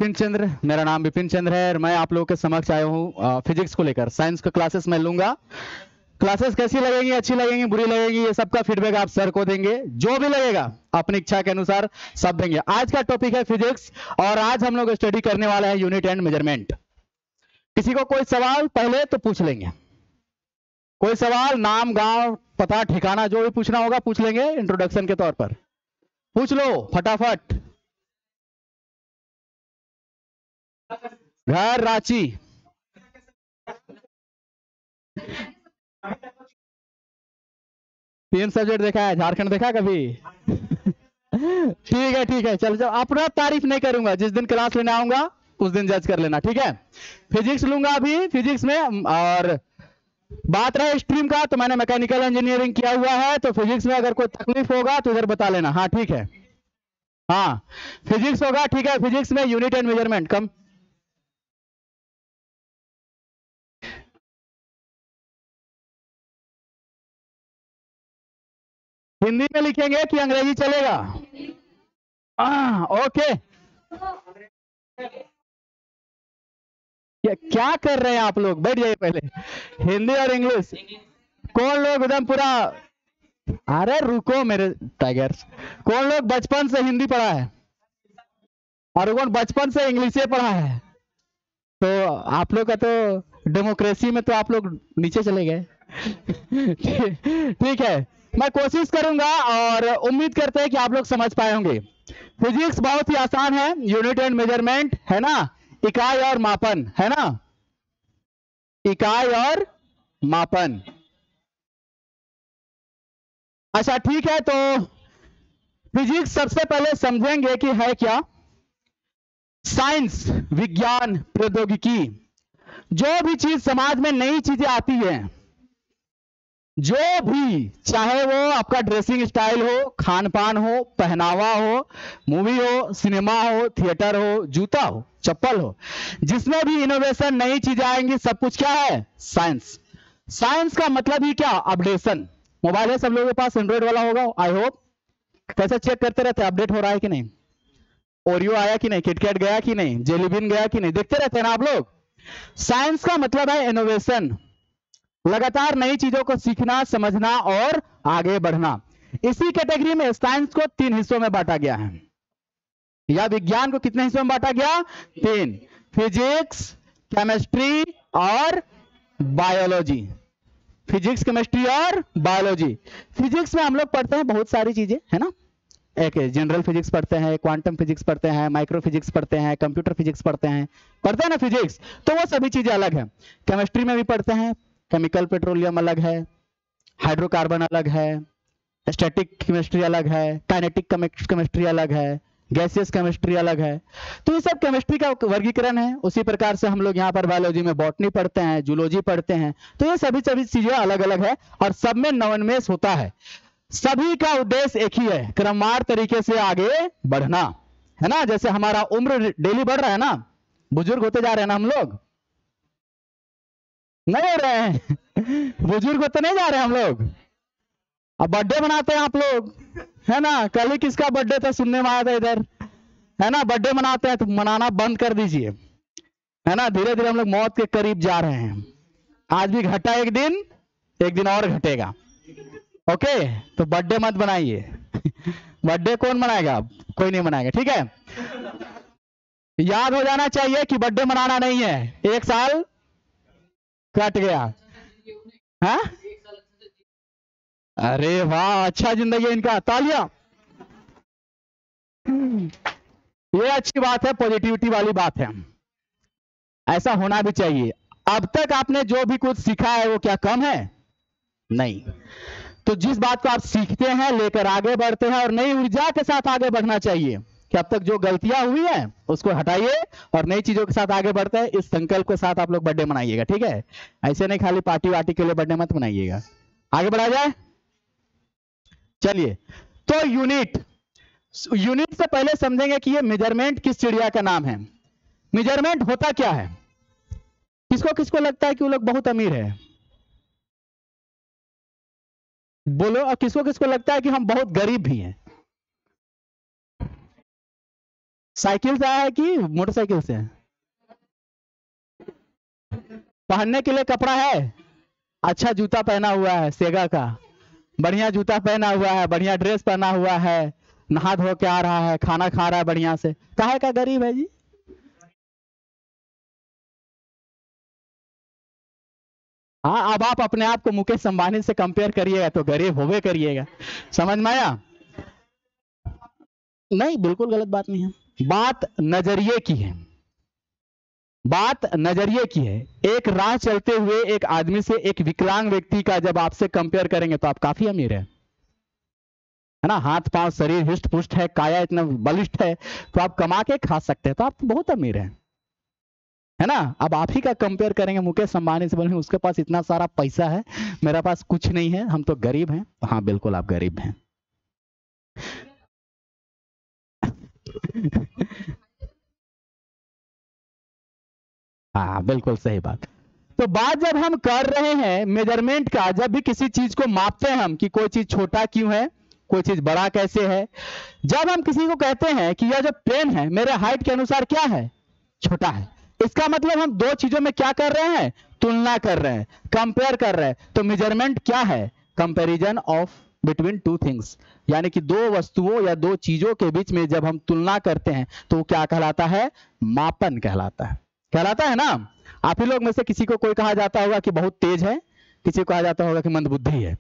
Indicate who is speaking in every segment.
Speaker 1: विपिन चंद्र, मेरा नाम विपिन चंद्र है और मैं आप लोगों के समक्ष आया हूँ फिजिक्स को लेकर। साइंस का क्लासेस मैं लूंगा। क्लासेस कैसी लगेंगी, अच्छी लगेंगी, बुरी लगेगी, ये सबका फीडबैक आप सर को देंगे। जो भी लगेगा अपनी इच्छा के अनुसार सब देंगे। आज का टॉपिक है फिजिक्स और आज हम लोग स्टडी करने वाले हैं यूनिट एंड मेजरमेंट। किसी को कोई सवाल पहले तो पूछ लेंगे, कोई सवाल, नाम, गांव, पता, ठिकाना जो भी पूछना होगा पूछ लेंगे इंट्रोडक्शन के तौर पर। पूछ लो फटाफट। घर रांची। तीन सब्जेक्ट देखा है, झारखंड देखा कभी? ठीक है, चल अपना तारीफ नहीं करूंगा, जिस दिन क्लास लेने आऊंगा उस दिन जज कर लेना, ठीक है। फिजिक्स लूंगा अभी, फिजिक्स में। और बात रहे स्ट्रीम का, तो मैंने मैकेनिकल इंजीनियरिंग किया हुआ है, तो फिजिक्स में अगर कोई तकलीफ होगा तो इधर बता लेना। हाँ ठीक है, हाँ फिजिक्स होगा, ठीक है। फिजिक्स में यूनिट एंड मेजरमेंट। कम हिंदी में लिखेंगे कि अंग्रेजी चलेगा? ओके। क्या कर रहे हैं आप लोग? बैठ जाइए पहले। हिंदी और इंग्लिश कौन लोग एकदम पूरा, अरे रुको मेरे टाइगर्स, कौन लोग बचपन से हिंदी पढ़ा है और कौन बचपन से इंग्लिश पढ़ा है? तो आप लोग का तो डेमोक्रेसी में तो आप लोग नीचे चले गए। ठीक है, मैं कोशिश करूंगा और उम्मीद करते हैं कि आप लोग समझ पाए होंगे। फिजिक्स बहुत ही आसान है, यूनिट एंड मेजरमेंट है ना, इकाई और मापन है ना, इकाई और मापन। अच्छा ठीक है, तो फिजिक्स सबसे पहले समझेंगे कि है क्या। साइंस, विज्ञान, प्रौद्योगिकी, जो भी चीज समाज में नई चीजें आती है, जो भी, चाहे वो आपका ड्रेसिंग स्टाइल हो, खान पान हो, पहनावा हो, मूवी हो, सिनेमा हो, थिएटर हो, जूता हो, चप्पल हो, जिसमें भी इनोवेशन, नई चीजें आएंगी, सब कुछ क्या है? साइंस। साइंस का मतलब ही क्या? अपडेशन। मोबाइल है सब लोगों के पास, एंड्रॉइड वाला होगा आई होप। कैसे चेक करते रहते हैं अपडेट हो रहा है कि नहीं, ओरियो आया कि नहीं, किटकैट गया कि नहीं, जेलीबिन गया कि नहीं, देखते रहते हैं ना आप लोग। साइंस का मतलब है इनोवेशन, लगातार नई चीजों को सीखना, समझना और आगे बढ़ना। इसी कैटेगरी में साइंस को तीन हिस्सों में बांटा गया है, या विज्ञान को कितने हिस्सों में बांटा गया? तीन। फिजिक्स, केमिस्ट्री और बायोलॉजी। फिजिक्स, केमिस्ट्री और बायोलॉजी। फिजिक्स में हम लोग पढ़ते हैं बहुत सारी चीजें, है ना। एक जनरल फिजिक्स पढ़ते हैं, क्वांटम फिजिक्स पढ़ते हैं, माइक्रो फिजिक्स पढ़ते हैं, कंप्यूटर फिजिक्स पढ़ते हैं ना फिजिक्स। तो वो सभी चीजें अलग है। केमिस्ट्री में भी पढ़ते हैं, केमिकल पेट्रोलियम अलग है, हाइड्रोकार्बन अलग है, स्टैटिक केमिस्ट्री अलग है, काइनेटिक केमिस्ट्री अलग है, गैसियस केमिस्ट्री अलग है। तो ये सब केमिस्ट्री का वर्गीकरण है। उसी प्रकार से हम लोग यहाँ पर बायोलॉजी में बॉटनी पढ़ते हैं, जूलॉजी पढ़ते हैं। तो ये सभी चीजें अलग अलग है और सब में नवोन्मेष होता है। सभी का उद्देश्य एक ही है, क्रमवार तरीके से आगे बढ़ना, है ना। जैसे हमारा उम्र डेली बढ़ रहा है ना, बुजुर्ग होते जा रहे हैं ना हम लोग, नहीं हो रहे हैं? बुजुर्ग होते नहीं जा रहे हैं हम लोग। अब बर्थडे मनाते हैं आप लोग, है ना। कल ही किसका बर्थडे था, सुनने में आया था इधर, है ना। बर्थडे मनाते हैं तो मनाना बंद कर दीजिए, है ना। धीरे धीरे हम लोग मौत के करीब जा रहे हैं। आज भी घटा एक दिन और घटेगा। ओके, तो बर्थडे मत बनाइए। बर्थडे कौन मनाएगा? कोई नहीं मनाएगा, ठीक है। याद हो जाना चाहिए कि बर्थडे मनाना नहीं है, एक साल कट गया। हाँ, अरे वाह, अच्छा जिंदगी इनका, तालियां। ये अच्छी बात है, पॉजिटिविटी वाली बात है, ऐसा होना भी चाहिए। अब तक आपने जो भी कुछ सीखा है वो क्या कम है? नहीं। तो जिस बात को आप सीखते हैं, लेकर आगे बढ़ते हैं और नई ऊर्जा के साथ आगे बढ़ना चाहिए कि अब तक जो गलतियां हुई हैं उसको हटाइए और नई चीजों के साथ आगे बढ़ते हैं। इस संकल्प के साथ आप लोग बर्थडे मनाइएगा, ठीक है। ऐसे नहीं खाली पार्टी वार्टी के लिए बर्थडे मत मनाइएगा। आगे बढ़ा जाए, चलिए। तो यूनिट से पहले समझेंगे कि ये मेजरमेंट किस चिड़िया का नाम है। मेजरमेंट होता क्या है? किसको किसको लगता है कि वो लोग बहुत अमीर है? बोलो। और किसको किसको लगता है कि हम बहुत गरीब भी हैं? साइकिल से आया है कि मोटरसाइकिल से? पहनने के लिए कपड़ा है, अच्छा जूता पहना हुआ है सेगा का, बढ़िया जूता पहना हुआ है, बढ़िया ड्रेस पहना हुआ है, नहा धो के आ रहा है, खाना खा रहा है बढ़िया से, काहे का गरीब है जी? हाँ, अब आप अपने आप को मुकेश अंबानी से कंपेयर करिएगा तो गरीब होवे करिएगा, समझ में आया? नहीं, बिल्कुल गलत बात नहीं है, बात नजरिए की है, बात नजरिए की है। एक राह चलते हुए एक आदमी से एक विकलांग व्यक्ति का जब आपसे कंपेयर करेंगे तो आप काफी अमीर है ना, हाथ पांव शरीर हिष्ट पुष्ट है, काया इतना बलिष्ठ है, तो आप कमा के खा सकते हैं, तो आप बहुत अमीर हैं, है ना। अब आप ही का कंपेयर करेंगे मुकेश अंबानी से, बोलेंगे उसके पास इतना सारा पैसा है, मेरा पास कुछ नहीं है, हम तो गरीब हैं। हाँ बिल्कुल आप गरीब हैं। हाँ बिल्कुल सही बात। तो बात जब हम कर रहे हैं मेजरमेंट का, जब भी किसी चीज को मापते हैं हम कि कोई चीज छोटा क्यों है, कोई चीज बड़ा कैसे है, जब हम किसी को कहते हैं कि यह जो पेन है मेरे हाइट के अनुसार क्या है, छोटा है, इसका मतलब हम दो चीजों में क्या कर रहे हैं, तुलना कर रहे हैं, कंपेयर कर रहे हैं। तो मेजरमेंट क्या है, comparison of between two things, यानी कि दो वस्तुओं या दो चीजों के बीच में जब हम तुलना करते हैं तो वो क्या कहलाता है, मापन कहलाता है ना। आप ही लोग में से किसी को कोई कहा जाता होगा कि बहुत तेज है, किसी को कहा जाता होगा कि मंदबुद्धि है,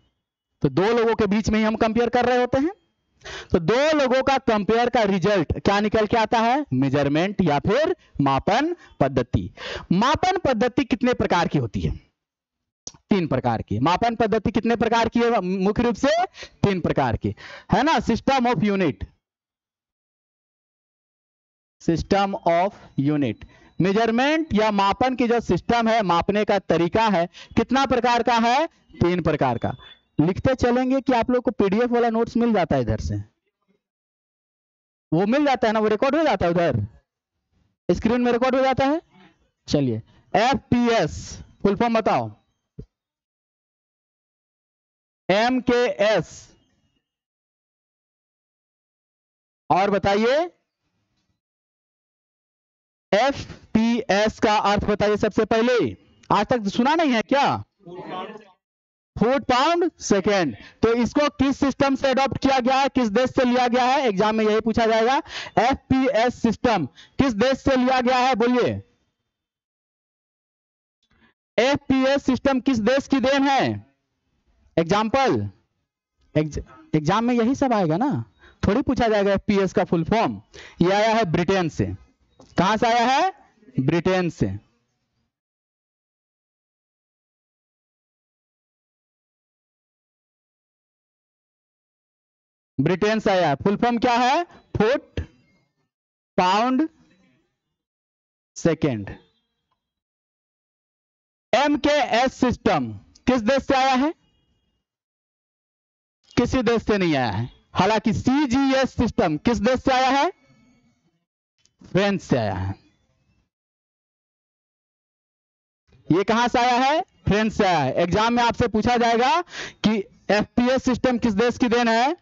Speaker 1: तो दो लोगों के बीच में ही हम कंपेयर कर रहे होते हैं। तो दो लोगों का कंपेयर का रिजल्ट क्या निकल के आता है, मेजरमेंट या फिर मापन पद्धति। मापन पद्धति कितने प्रकार की होती है, तीन प्रकार की। मापन पद्धति कितने प्रकार की है, मुख्य रूप से तीन प्रकार की, है ना। System of unit, system of unit, measurement या मापन की जो सिस्टम है, मापने का तरीका है, कितना प्रकार का है, तीन प्रकार का। लिखते चलेंगे कि आप लोग को पीडीएफ वाला नोट्स मिल जाता है इधर से, वो मिल जाता है ना, वो रिकॉर्ड हो जाता है उधर स्क्रीन में रिकॉर्ड हो जाता है। चलिए, एफपीएस फुल फॉर्म बताओ, एमकेएस, और बताइए एफपीएस का अर्थ बताइए सबसे पहले, आज तक सुना नहीं है क्या, फुट पाउंड सेकेंड। तो इसको किस सिस्टम से अडॉप्ट किया गया है, किस देश से लिया गया है, एग्जाम में यही पूछा जाएगा। एफपीएस सिस्टम किस देश से लिया गया है, बोलिए। एफपीएस सिस्टम किस देश की देन है, एग्जाम्पल, एग्जाम में यही सब आएगा ना, थोड़ी पूछा जाएगा एफपीएस का फुल फॉर्म। ये आया है ब्रिटेन से, कहां से आया है, ब्रिटेन से। ब्रिटेन से आया, फुल फॉर्म क्या है, foot pound second. MKS system किस देश से आया है, किसी देश से नहीं आया है। हालांकि सीजीएस सिस्टम किस देश से आया है, फ्रांस से आया है। ये कहां से आया है, फ्रांस से आया है। एग्जाम में आपसे पूछा जाएगा कि एफपीएस सिस्टम किस देश की देन है,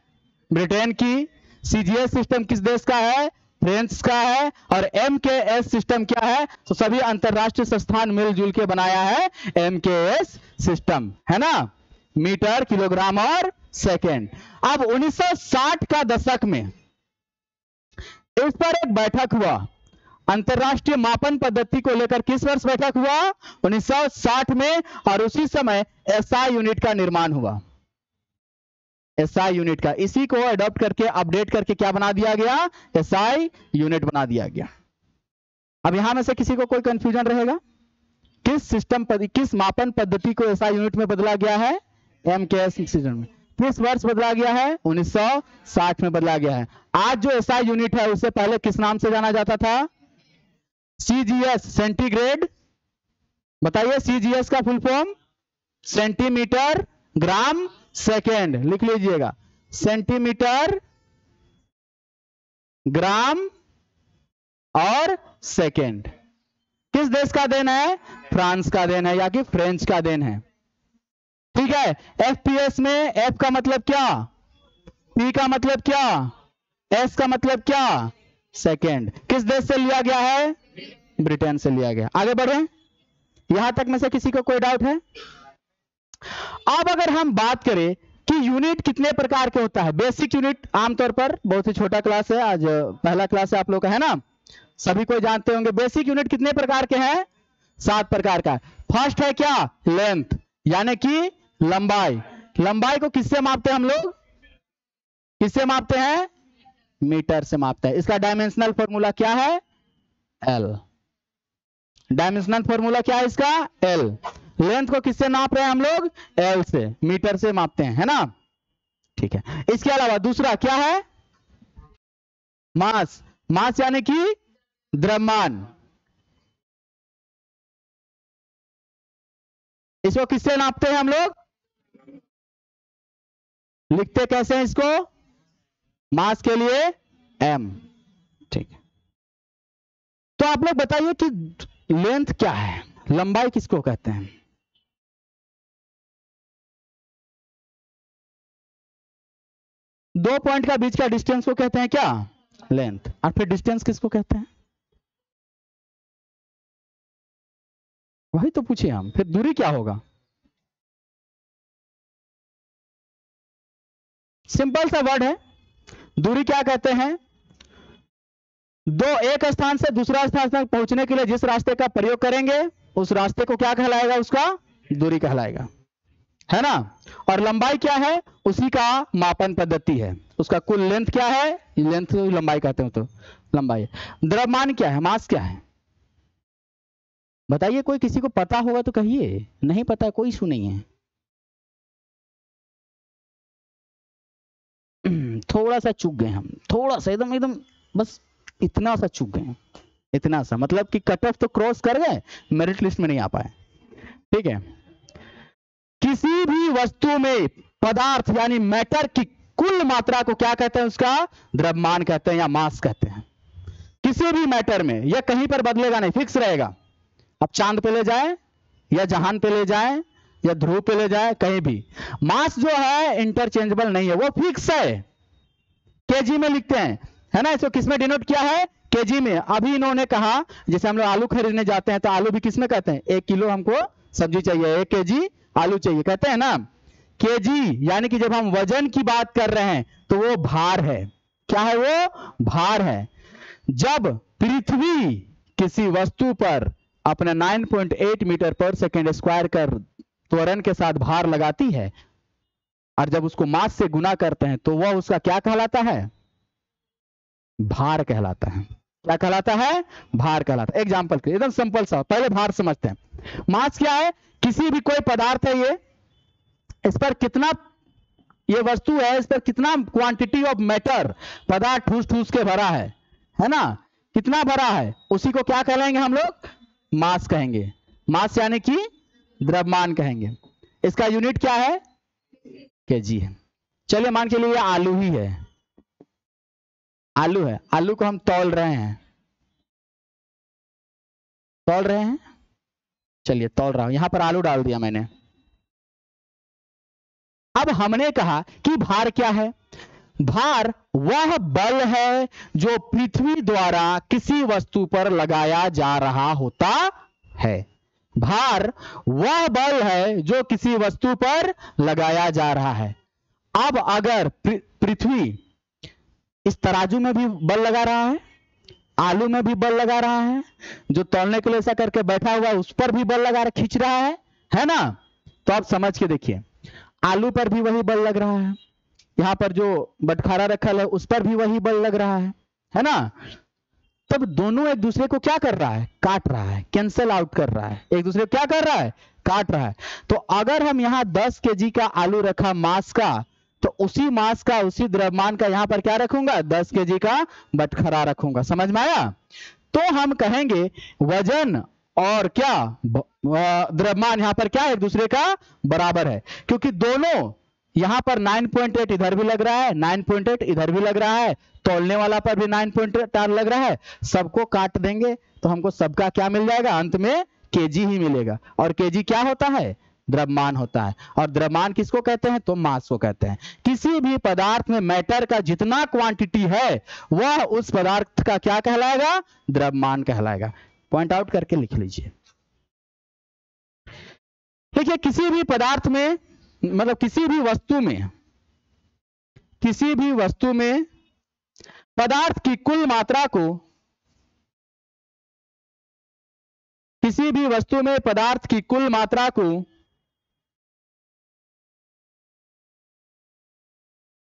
Speaker 1: ब्रिटेन की। सीजीएस सिस्टम किस देश का है, फ्रांस का है। और एमकेएस सिस्टम क्या है, तो सभी अंतरराष्ट्रीय संस्थान मिलजुल के बनाया है एमकेएस सिस्टम, है ना, मीटर, किलोग्राम और सेकेंड। अब 1960 का दशक में इस पर एक बैठक हुआ, अंतरराष्ट्रीय मापन पद्धति को लेकर। किस वर्ष बैठक हुआ, 1960 में, और उसी समय एसआई यूनिट का निर्माण हुआ, एसआई यूनिट का। इसी को अडॉप्ट करके अपडेट करके क्या बना दिया गया, एसआई यूनिट बना दिया गया। अब यहां में से किसी को कोई कंफ्यूजन रहेगा, किस सिस्टम किस मापन पद्धति को एसआई यूनिट में बदला गया है, एमकेएस सिस्टम में। किस वर्ष बदला गया है, 1960 में बदला गया है। आज जो एसआई यूनिट है उससे पहले किस नाम से जाना जाता था, सीजीएस, सेंटीग्रेड। बताइए सीजीएस का full form, centimetre gram second, लिख लीजिएगा, सेंटीमीटर ग्राम और सेकेंड। किस देश का देन है, फ्रांस का देन है, या कि फ्रेंच का देन है, ठीक है। एफपीएस में एफ का मतलब क्या, पी का मतलब क्या, एस का मतलब क्या, सेकेंड। किस देश से लिया गया है? ब्रिटेन से लिया गया। आगे बढ़े, यहां तक में से किसी को कोई डाउट है? अब अगर हम बात करें कि यूनिट कितने प्रकार के होता है, बेसिक यूनिट आमतौर पर, बहुत ही छोटा क्लास है आज, पहला क्लास है आप लोग का, है ना, सभी कोई जानते होंगे। बेसिक यूनिट कितने प्रकार के हैं? 7 प्रकार का। फर्स्ट है क्या? लेंथ, यानी कि लंबाई। लंबाई को किससे मापते हैं हम लोग? किससे मापते हैं? मीटर से मापते हैं। इसका डायमेंशनल फॉर्मूला क्या है? एल। डायमेंशनल फॉर्मूला क्या है इसका? एल। लेंथ को किससे नाप रहे हैं हम लोग? एल से, मीटर से मापते हैं, है ना, ठीक है। इसके अलावा दूसरा क्या है? मास। मास यानी कि द्रव्यमान। इसको किससे नापते हैं हम लोग? लिखते कैसे हैं इसको? मास के लिए एम, ठीक है। तो आप लोग बताइए कि लेंथ क्या है, लंबाई किसको कहते हैं? दो पॉइंट का बीच का डिस्टेंस को कहते हैं क्या? लेंथ। और फिर डिस्टेंस किसको कहते हैं? वही तो पूछे हम। फिर दूरी क्या होगा? सिंपल सा वर्ड है। दूरी क्या कहते हैं? एक स्थान से दूसरा स्थान तक पहुंचने के लिए जिस रास्ते का प्रयोग करेंगे उस रास्ते को क्या कहलाएगा? उसका दूरी कहलाएगा, है ना। और लंबाई क्या है? उसी का मापन पद्धति है। उसका कुल लेंथ क्या है? लेंथ लंबाई कहते हैं, तो लंबाई। द्रव्यमान क्या है? मास क्या है? बताइए, कोई किसी को पता होगा तो कहिए, नहीं पता कोई इशू नहीं है। थोड़ा सा चूक गए हम, थोड़ा सा, एकदम एकदम बस इतना सा चूक गए, इतना सा, मतलब कि कट ऑफ तो क्रॉस कर गए, मेरिट लिस्ट में नहीं आ पाए, ठीक है। किसी भी वस्तु में पदार्थ यानी मैटर की कुल मात्रा को क्या कहते हैं? उसका द्रव्यमान कहते हैं या मास कहते हैं। किसी भी मैटर में, यह कहीं पर बदलेगा नहीं, फिक्स रहेगा। अब चांद पे ले जाए या जहान पे ले जाए या ध्रुव पे ले जाए, कहीं भी मास जो है इंटरचेंजेबल नहीं है, वो फिक्स है। केजी में लिखते हैं, है ना। इसको किसमें डिनोट किया है? केजी में। अभी इन्होंने कहा, जैसे हम लोग आलू खरीदने जाते हैं तो आलू भी किसमें कहते हैं? 1 किलो हमको सब्जी चाहिए, 1 केजी आलू चाहिए, कहते हैं ना केजी। यानी कि जब हम वजन की बात कर रहे हैं तो वो भार है। क्या है वो? भार है। जब पृथ्वी किसी वस्तु पर अपने 9.8 मीटर पर सेकेंड स्क्वायर कर त्वरण के साथ भार लगाती है और जब उसको मास से गुना करते हैं तो वह उसका क्या कहलाता है? भार कहलाता है। क्या कहलाता है? भार कहलाता है। एग्जाम्पल के एकदम सिंपल सा, पहले भार समझते हैं। मास क्या है? किसी भी कोई पदार्थ है, ये इस पर कितना, ये वस्तु है, इस पर कितना क्वांटिटी ऑफ मैटर, पदार्थ ठूस ठूस के भरा है ना, कितना भरा है, उसी को क्या कहलाएंगे हम लोग? मास कहेंगे। मास यानी कि द्रव्यमान कहेंगे। इसका यूनिट क्या है? केजी है। चलिए मान के लिए आलू ही है, आलू है, आलू को हम तौल रहे हैं, चलिए तौल रहा हूं, यहां पर आलू डाल दिया मैंने। अब हमने कहा कि भार क्या है? भार वह बल है जो पृथ्वी द्वारा किसी वस्तु पर लगाया जा रहा होता है। भार वह बल है जो किसी वस्तु पर लगाया जा रहा है। अब अगर पृथ्वी इस तराजू में भी बल लगा रहा है, आलू में भी बल लगा रहा है, जो तौलने के लिए ऐसा करके बैठा हुआ है उस पर भी बल लगा रहा, खींच रहा है ना, तो आप समझ के देखिए, आलू पर भी वही बल लग रहा है, यहां पर जो बटखारा रखा है उस पर भी वही बल लग रहा है ना। तब दोनों एक दूसरे को क्या कर रहा है? काट रहा है, कैंसल आउट कर रहा है, एक दूसरे को क्या कर रहा है? काट रहा है। तो अगर हम यहां 10 केजी का आलू रखा मास का, तो उसी मास का, उसी द्रव्यमान का यहां पर क्या रखूंगा? 10 केजी का बटखरा रखूंगा। समझ में आया? तो हम कहेंगे वजन और क्या द्रव्यमान यहां पर क्या है? एक दूसरे का बराबर है, क्योंकि दोनों यहां पर 9.8 इधर भी लग रहा है, 9.8 इधर भी लग रहा है, तौलने वाला पर भी 9.8 लग रहा है। सबको काट देंगे तो हमको सबका क्या मिल जाएगा? अंत में केजी ही मिलेगा। और केजी क्या होता है? द्रव्यमान होता है। और द्रव्यमान किसको कहते हैं? तो मास को कहते हैं। किसी भी पदार्थ में मैटर का जितना क्वांटिटी है वह उस पदार्थ का क्या कहलाएगा? द्रव्यमान कहलाएगा। पॉइंट आउट करके लिख लीजिए। देखिए, किसी भी पदार्थ में, मतलब किसी भी वस्तु में पदार्थ की कुल मात्रा को, किसी भी वस्तु में पदार्थ की कुल मात्रा को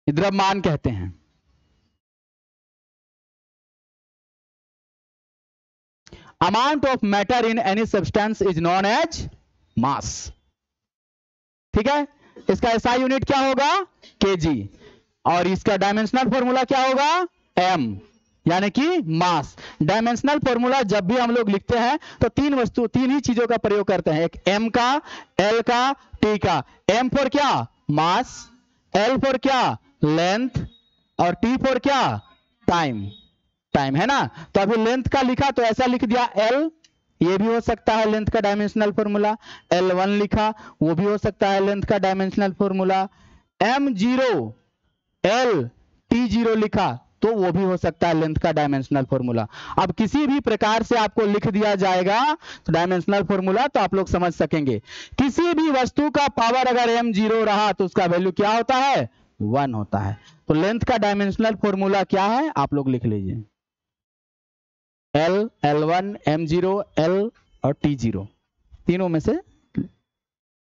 Speaker 1: द्रव्यमान कहते हैं। Amount of matter in any substance is known as mass. ठीक है, इसका एसआई यूनिट क्या होगा? केजी। और इसका डायमेंशनल फॉर्मूला क्या होगा? एम, यानी कि मास। डायमेंशनल फॉर्मूला जब भी हम लोग लिखते हैं तो तीन ही चीजों का प्रयोग करते हैं, एक एम का, एल का, टी का। एम फॉर क्या? मास। एल फॉर क्या? लेंथ। और टी फॉर क्या? टाइम। टाइम है ना। तो अभी लेंथ का लिखा तो ऐसा लिख दिया एल, ये भी हो सकता है लेंथ का डायमेंशनल फॉर्मूला। L1 लिखा, वो भी हो सकता है लेंथ का dimensional formula. M0 L T0 लिखा तो वो भी हो सकता है लेंथ का डायमेंशनल फॉर्मूला। अब किसी भी प्रकार से आपको लिख दिया जाएगा तो डायमेंशनल फॉर्मूला तो आप लोग समझ सकेंगे। किसी भी वस्तु का पावर अगर M0 रहा तो उसका वैल्यू क्या होता है? 1 होता है। तो लेंथ का डायमेंशनल फॉर्मूला क्या है? आप लोग लिख लीजिए, L, L1, M0, L और T0, तीनों में से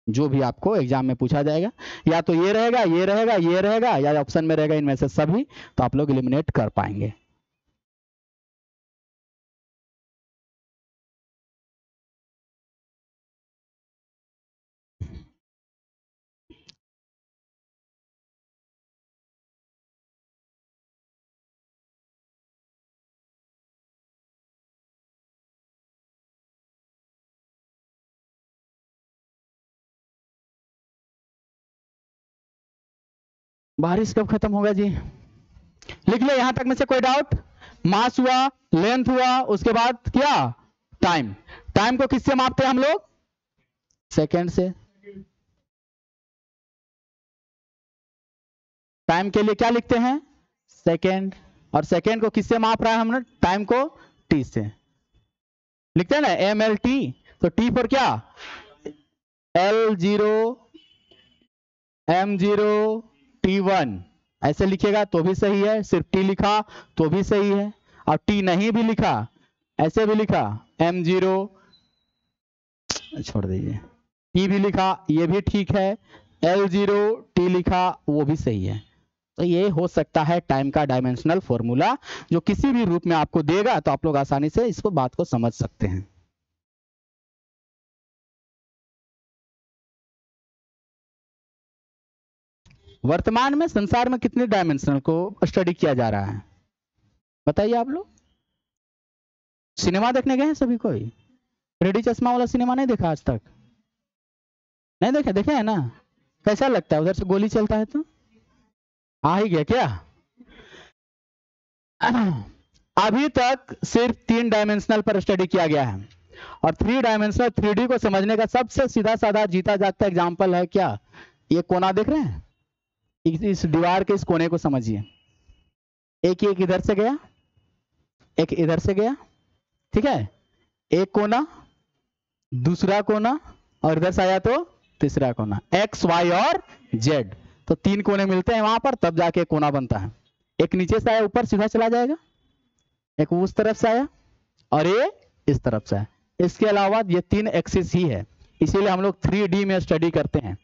Speaker 1: जो भी आपको एग्जाम में पूछा जाएगा, या तो ये रहेगा, ये रहेगा, ये रहेगा, या ऑप्शन में रहेगा इनमें से सभी, तो आप लोग एलिमिनेट कर पाएंगे। बारिश कब खत्म होगा जी? लिख लो, यहां तक में से कोई डाउट? मास हुआ, लेंथ हुआ, उसके बाद क्या? टाइम। टाइम को किससे मापते हैं हम लोग? सेकेंड से। टाइम के लिए क्या लिखते हैं? सेकेंड। और सेकेंड को किससे माप रहा है हमने? टाइम को टी से लिखते हैं ना, MLT। तो टी फॉर क्या? L0 M0 T1, ऐसे लिखेगा तो भी सही है। सिर्फ टी लिखा तो भी सही है, और टी नहीं भी लिखा, ऐसे भी लिखा M0, छोड़ दीजिए, टी भी लिखा ये भी ठीक है, L0 T लिखा वो भी सही है। तो ये हो सकता है टाइम का डायमेंशनल फॉर्मूला, जो किसी भी रूप में आपको देगा तो आप लोग आसानी से इसको बात को समझ सकते हैं। वर्तमान में संसार में कितने डायमेंशनल को स्टडी किया जा रहा है बताइए आप लोग? सिनेमा देखने गए हैं सभी? कोई 3D चश्मा वाला सिनेमा नहीं देखा आज तक? नहीं देखे? देखे है ना? कैसा लगता है? उधर से गोली चलता है तो आ ही गया क्या? अभी तक सिर्फ 3 डायमेंशनल पर स्टडी किया गया है, और 3 डायमेंशनल 3D को समझने का सबसे सीधा साधा जीता जागता एग्जाम्पल है क्या? ये कोना देख रहे हैं? इस दीवार के इस कोने को समझिए। एक इधर से गया, एक इधर से गया, ठीक है? एक कोना, दूसरा कोना, और इधर से आया तो तीसरा कोना, X, Y और Z। तो 3 कोने मिलते हैं वहां पर, तब जाके कोना बनता है। एक नीचे से आया ऊपर सीधा चला जाएगा, एक उस तरफ से आया, और ये इस तरफ से है। इसके अलावा ये 3 एक्सिस ही है, इसीलिए हम लोग 3D में स्टडी करते हैं।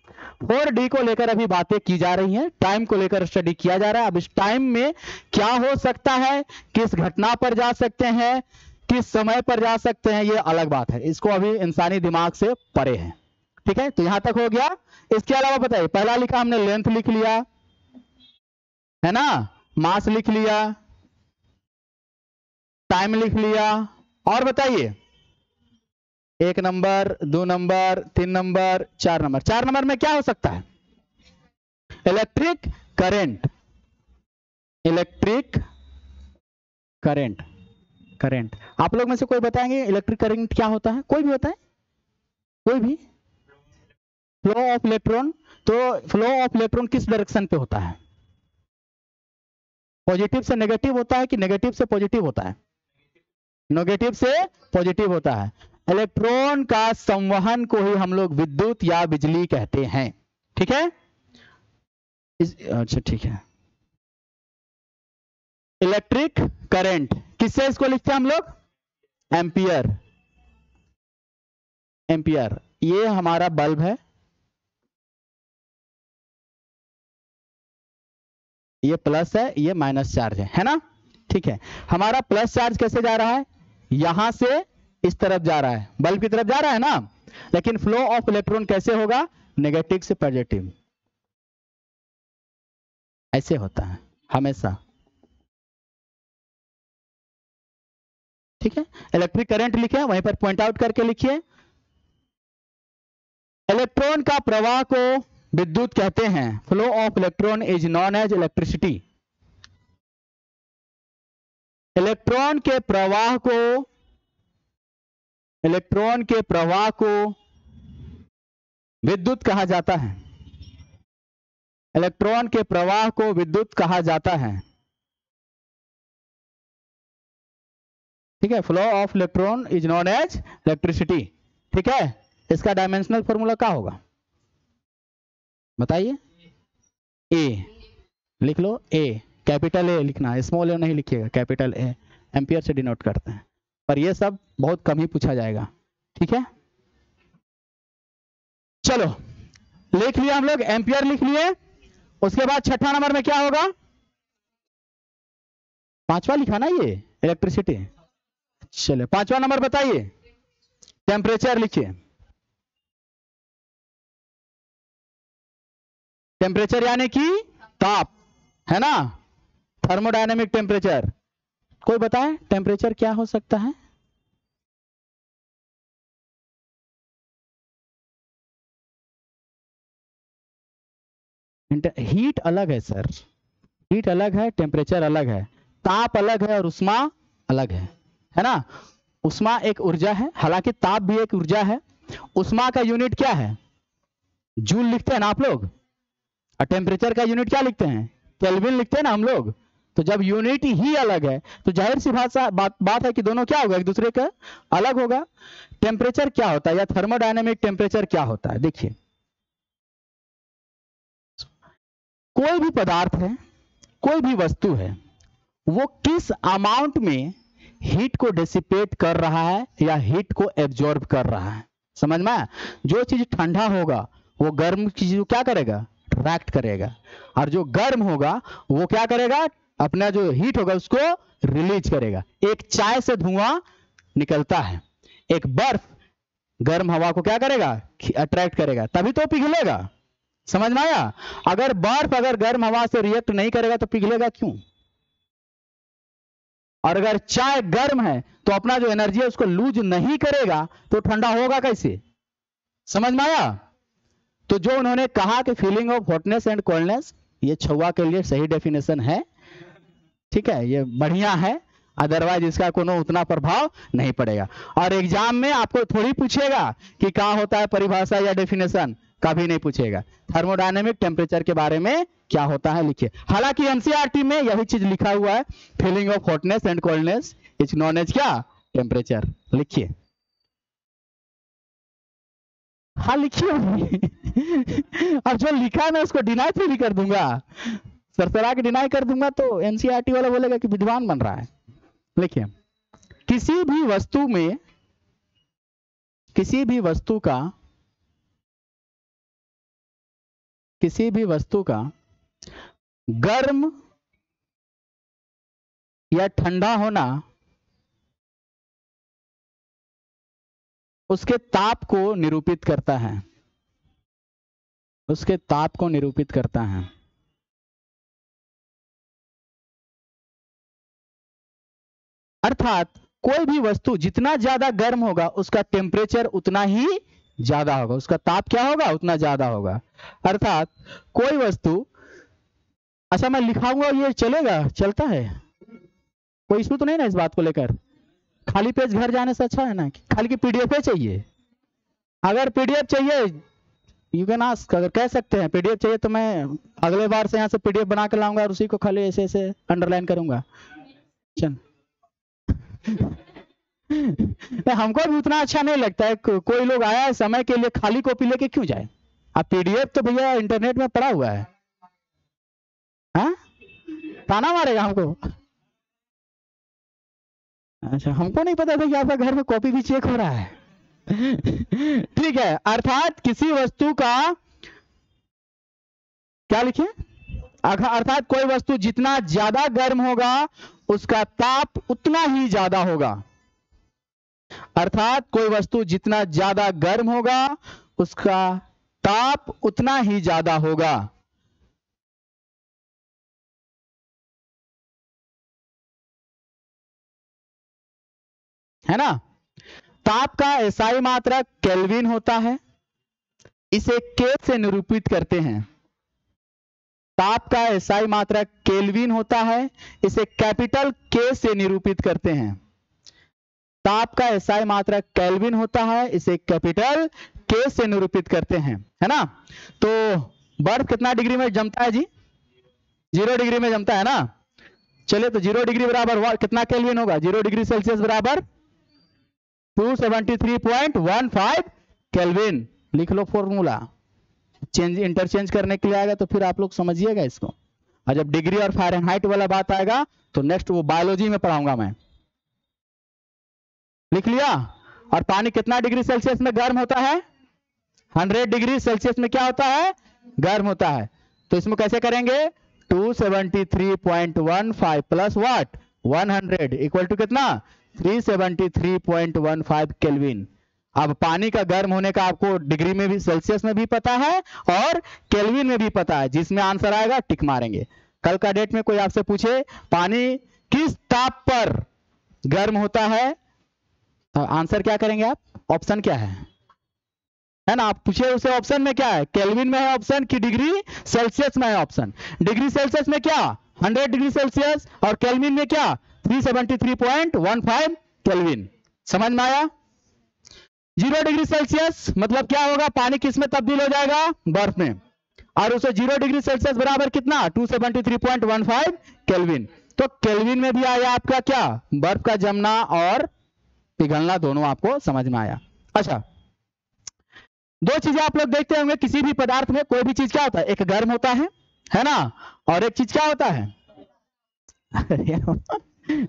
Speaker 1: 4D को लेकर अभी बातें की जा रही हैं, टाइम को लेकर स्टडी किया जा रहा है। अब इस टाइम में क्या हो सकता है, किस घटना पर जा सकते हैं, किस समय पर जा सकते हैं, ये अलग बात है। इसको अभी इंसानी दिमाग से परे है। ठीक है, तो यहां तक हो गया। इसके अलावा बताइए, पहला लिखा हमने लेंथ लिख लिया है ना, मास लिख लिया, टाइम लिख लिया, और बताइए 1 number, 2 number, 3 number, 4 number. 4 number में क्या हो सकता है? Electric current. Electric current. Current. आप लोग में से कोई बताएंगे इलेक्ट्रिक करंट क्या होता है? कोई भी बताए? कोई भी? फ्लो ऑफ इलेक्ट्रॉन, तो फ्लो ऑफ इलेक्ट्रॉन किस डायरेक्शन पे होता है? पॉजिटिव से नेगेटिव होता है कि नेगेटिव से पॉजिटिव होता है? नेगेटिव से पॉजिटिव होता है। इलेक्ट्रॉन का संवहन को ही हम लोग विद्युत या बिजली कहते हैं। ठीक है, अच्छा ठीक है। इलेक्ट्रिक करंट किससे इसको लिखते हैं हम लोग? एम्पियर। एम्पियर, ये हमारा बल्ब है, ये प्लस है, ये माइनस चार्ज है ना? ठीक है, हमारा प्लस चार्ज कैसे जा रहा है? यहां से इस तरफ जा रहा है, बल्ब की तरफ जा रहा है ना। लेकिन फ्लो ऑफ इलेक्ट्रॉन कैसे होगा? नेगेटिव से पॉजिटिव, ऐसे होता है हमेशा। ठीक है, इलेक्ट्रिक करंट लिखे, वहीं पर पॉइंट आउट करके लिखिए। इलेक्ट्रॉन का प्रवाह को विद्युत कहते हैं। Flow of electron is known as electricity. Electron के प्रवाह को विद्युत कहा जाता है। इलेक्ट्रॉन के प्रवाह को विद्युत कहा जाता है। ठीक है, flow of electron is known as electricity. ठीक है, इसका डायमेंशनल फॉर्मूला क्या होगा बताइए? ए लिख लो, ए कैपिटल ए लिखना, स्मॉल ए नहीं लिखिएगा, कैपिटल ए एम्पियर से डिनोट करते हैं। पर ये सब बहुत कम ही पूछा जाएगा। ठीक है, चलो लिख लिया हम लोग, एम्पियर लिख लिए। उसके बाद छठा नंबर में क्या होगा? पांचवा लिखा ना ये, इलेक्ट्रिसिटी। चलिए पांचवा नंबर बताइए, टेम्परेचर लिखिए। टेम्परेचर यानी कि ताप, है ना? Thermodynamic temperature. कोई बताए टेम्परेचर क्या हो सकता है? हीट अलग है सर, हीट अलग है, टेम्परेचर अलग है, ताप अलग है और उष्मा अलग है ना? उष्मा एक ऊर्जा है, हालांकि ताप भी एक ऊर्जा है। उष्मा का यूनिट क्या है? जूल लिखते हैं ना आप लोग, और टेम्परेचर का यूनिट क्या लिखते हैं? केल्विन लिखते हैं ना हम लोग। तो जब यूनिट ही अलग है तो जाहिर सी बात है कि दोनों क्या होगा? एक दूसरे का अलग होगा। टेम्परेचर क्या होता है या थर्मोडायनेमिक टेम्परेचर क्या होता है? देखिए, कोई भी पदार्थ है, कोई भी वस्तु है, वो किस अमाउंट में हीट को डिसिपेट कर रहा है या हीट को एब्जॉर्ब कर रहा है। समझ में आया? जो चीज ठंडा होगा वो गर्म चीज को क्या करेगा? अट्रैक्ट करेगा, और जो गर्म होगा वो क्या करेगा? अपना जो हीट होगा उसको रिलीज करेगा। एक चाय से धुआं निकलता है, एक बर्फ गर्म हवा को क्या करेगा? अट्रैक्ट करेगा, तभी तो पिघलेगा। समझ में आया? अगर बर्फ अगर गर्म हवा से रिएक्ट नहीं करेगा तो पिघलेगा क्यों? और अगर चाय गर्म है तो अपना जो एनर्जी है उसको लूज नहीं करेगा तो ठंडा होगा कैसे? समझ में आया? तो जो उन्होंने कहा कि feeling of hotness and coldness, ये छुआ के लिए सही डेफिनेशन है। ठीक है, ये बढ़िया है, अदरवाइज इसका कोनो उतना प्रभाव नहीं पड़ेगा। और एग्जाम में आपको थोड़ी पूछेगा कि क्या होता है परिभाषा या डेफिनेशन, कभी नहीं पूछेगा। थर्मोडायनेमिक टेम्परेचर के बारे में क्या होता है लिखिए। हालांकि एनसीईआरटी में यही चीज लिखा हुआ है, feeling of hotness and coldness is known as क्या? टेम्परेचर। लिखिए, हाँ लिखिए। अब जो लिखा है मैं उसको डिनाई थोड़ी कर दूंगा, सरसरा के डिनाई कर दूंगा तो एनसीईआरटी वाला बोलेगा कि विद्वान बन रहा है। लिखिए, किसी भी वस्तु में, किसी भी वस्तु का गर्म या ठंडा होना उसके ताप को निरूपित करता है, उसके ताप को निरूपित करता है। अर्थात कोई भी वस्तु जितना ज्यादा गर्म होगा उसका टेम्परेचर उतना ही ज्यादा होगा, उसका ताप क्या होगा? उतना ज्यादा होगा। अर्थात कोई वस्तु, अच्छा मैं लिखाऊंगा ये चलेगा? चलता है? कोई इशू तो नहीं ना इस बात को लेकर? खाली पेज घर जाने से अच्छा है ना, खाली की पीडीएफ चाहिए? अगर पीडीएफ चाहिए यू कैन आस्क, अगर कह सकते हैं पीडीएफ चाहिए तो मैं अगले बार से यहाँ से पीडीएफ बना के लाऊंगा और उसी को खाली ऐसे ऐसे अंडरलाइन करूंगा। चल हमको भी उतना अच्छा नहीं लगता है, कोई लोग आया है समय के लिए खाली कॉपी लेके क्यों जाए। अब पीडीएफ तो भैया इंटरनेट में पड़ा हुआ है, हाँ ताना मारेगा हमको। अच्छा हमको नहीं पता था कि आपका घर में कॉपी भी चेक हो रहा है। ठीक है, अर्थात किसी वस्तु का क्या लिखे, अर्थात कोई वस्तु जितना ज्यादा गर्म होगा उसका ताप उतना ही ज्यादा होगा। अर्थात कोई वस्तु जितना ज्यादा गर्म होगा उसका ताप उतना ही ज्यादा होगा। है ना। ताप का एसआई मात्रक केल्विन होता है, इसे के से निरूपित करते हैं। ताप का एसआई मात्रक केल्विन होता है, इसे कैपिटल के से निरूपित करते हैं। ताप का एसआई मात्रक केल्विन होता है, इसे कैपिटल के से निरूपित करते हैं, है ना। तो बर्फ कितना डिग्री में जमता है जी, 0 डिग्री में जमता है ना। चलिए तो 0 डिग्री बराबर कितना केल्विन होगा, 0 डिग्री सेल्सियस बराबर 273.15 केल्विन। लिख लो फॉर्मूला, चेंज इंटरचेंज करने के लिए आएगा तो फिर आप लोग समझिएगा इसको। और जब डिग्री और फ़ारेनहाइट वाला बात आएगा तो नेक्स्ट वो बायोलॉजी में पढ़ाऊंगा मैं। लिख लिया। और पानी कितना डिग्री सेल्सियस में गर्म होता है, 100 डिग्री सेल्सियस में क्या होता है, गर्म होता है। तो इसमें कैसे करेंगे, 273.15 प्लस व्हाट 100 इक्वल टू कितना 373.15 केल्विन। अब पानी का गर्म होने का आपको डिग्री में भी सेल्सियस में भी पता है और केल्विन में भी पता है, जिसमें आंसर आएगा टिक मारेंगे। कल का डेट में कोई आपसे पूछे पानी किस ताप पर गर्म होता है, तो आंसर क्या करेंगे आप, ऑप्शन क्या है ना। आप पूछिए उसे ऑप्शन में क्या है, केल्विन में है ऑप्शन कि डिग्री सेल्सियस में है ऑप्शन। डिग्री सेल्सियस में क्या 100 डिग्री सेल्सियस और केल्विन में क्या 373.15 केल्विन। समझ में आया। 0 डिग्री सेल्सियस मतलब क्या होगा, पानी किस में तब्दील हो जाएगा, बर्फ में। और उसे 0 डिग्री सेल्सियस बराबर कितना 273.15 केल्विन। तो केल्विन में भी आया आपका क्या, बर्फ का जमना और पिघलना, दोनों आपको समझ में आया। अच्छा, दो चीजें आप लोग देखते होंगे किसी भी पदार्थ में, कोई भी चीज क्या होता है, एक गर्म होता है ना, और एक चीज क्या होता है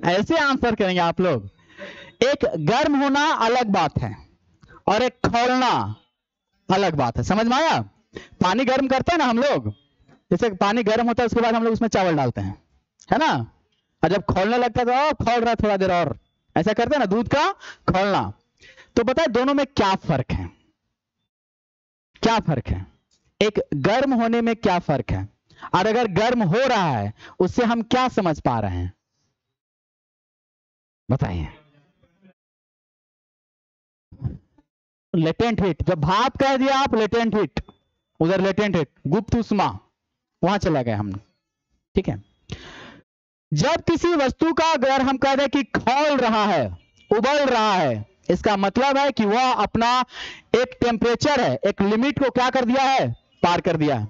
Speaker 1: ऐसे आंसर करेंगे आप लोग। एक गर्म होना अलग बात है और एक खौलना अलग बात है, समझ में आया। पानी गर्म करते हैं ना हम लोग, जैसे पानी गर्म होता है उसके बाद हम लोग उसमें चावल डालते हैं, है ना, और जब खौलने लगता है तो खौल रहा है थोड़ा देर और, ऐसा करते हैं ना, दूध का खौलना। तो पता है दोनों में क्या फर्क है, क्या फर्क है, एक गर्म होने में क्या फर्क है, और अगर गर्म हो रहा है उससे हम क्या समझ पा रहे हैं, बताइए। लेटेंट हीट, जब भाप कह दिया आप लेटेंट हीट, उधर लेटेंट हीट गुप्त उष्मा वहां चला गया हमने, ठीक है। जब किसी वस्तु का अगर हम कह दें कि खौल रहा है, उबल रहा है, इसका मतलब है कि वह अपना एक टेम्परेचर है, एक लिमिट को क्या कर दिया है, पार कर दिया है,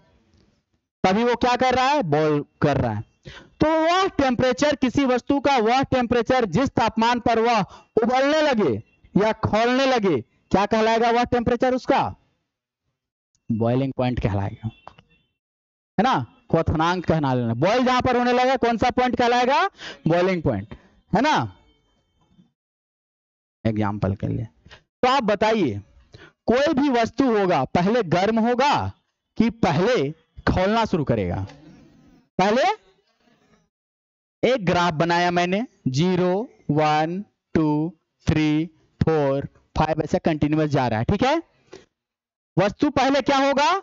Speaker 1: तभी वो क्या कर रहा है, बॉयल कर रहा है। तो वह टेम्परेचर, किसी वस्तु का वह टेम्परेचर जिस तापमान पर वह उबलने लगे या खौलने लगे, क्या कहलाएगा वह टेम्परेचर, उसका बॉइलिंग पॉइंट कहलाएगा, है ना, क्वथनांक कहना लेना। बॉयल जहां पर होने लगा कौन सा पॉइंट कहलाएगा, बॉइलिंग पॉइंट, है ना। एग्जाम्पल के लिए तो आप बताइए कोई भी वस्तु होगा पहले गर्म होगा कि पहले खौलना शुरू करेगा। पहले एक ग्राफ बनाया मैंने, 0 1 2 3 4 5 ऐसा कंटिन्यूअस जा रहा है, ठीक है। वस्तु पहले क्या होगा,